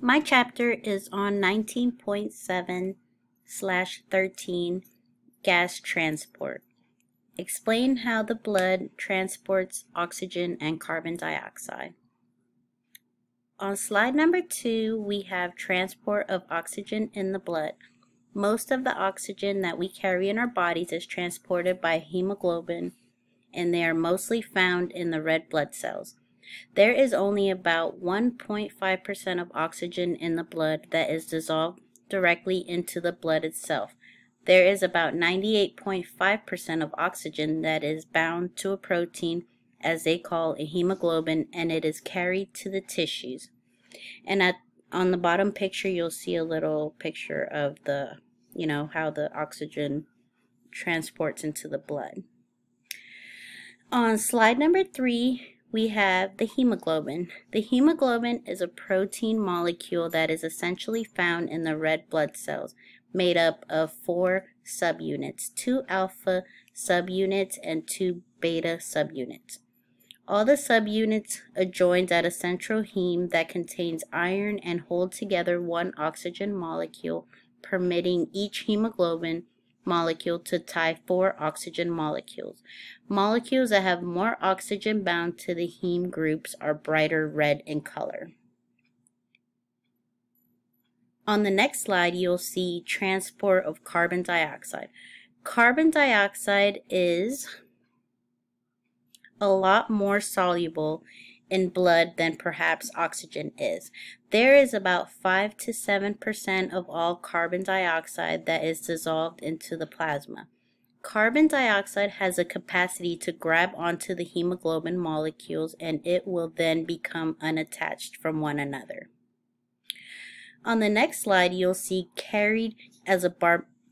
My chapter is on 19.7/13 gas transport. Explain how the blood transports oxygen and carbon dioxide. On slide number 2, we have transport of oxygen in the blood. Most of the oxygen that we carry in our bodies is transported by hemoglobin, and they are mostly found in the red blood cells. There is only about 1.5% of oxygen in the blood that is dissolved directly into the blood itself. There is about 98.5% of oxygen that is bound to a protein, as they call a hemoglobin, and it is carried to the tissues. And on the bottom picture, you'll see a little picture of the, how the oxygen transports into the blood. On slide number 3, we have the hemoglobin. The hemoglobin is a protein molecule that is essentially found in the red blood cells, made up of 4 subunits, 2 alpha subunits and 2 beta subunits. All the subunits are joined at a central heme that contains iron and hold together one oxygen molecule, permitting each hemoglobin molecule to tie 4 oxygen molecules. Molecules that have more oxygen bound to the heme groups are brighter red in color. On the next slide, you'll see transport of carbon dioxide. Carbon dioxide is a lot more soluble in blood than perhaps oxygen is. There is about 5 to 7% of all carbon dioxide that is dissolved into the plasma. Carbon dioxide has a capacity to grab onto the hemoglobin molecules, and it will then become unattached from one another. On the next slide, you'll see carried as a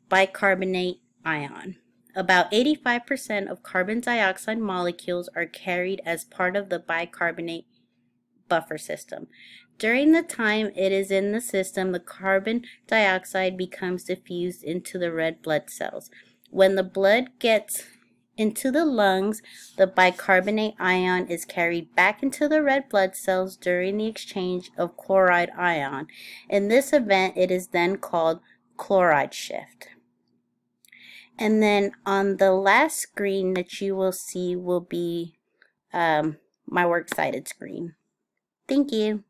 bicarbonate ion. About 85% of carbon dioxide molecules are carried as part of the bicarbonate buffer system. During the time it is in the system, the carbon dioxide becomes diffused into the red blood cells. When the blood gets into the lungs, the bicarbonate ion is carried back into the red blood cells during the exchange of chloride ion. In this event, it is then called chloride shift. And then on the last screen that you will see will be my works cited screen. Thank you.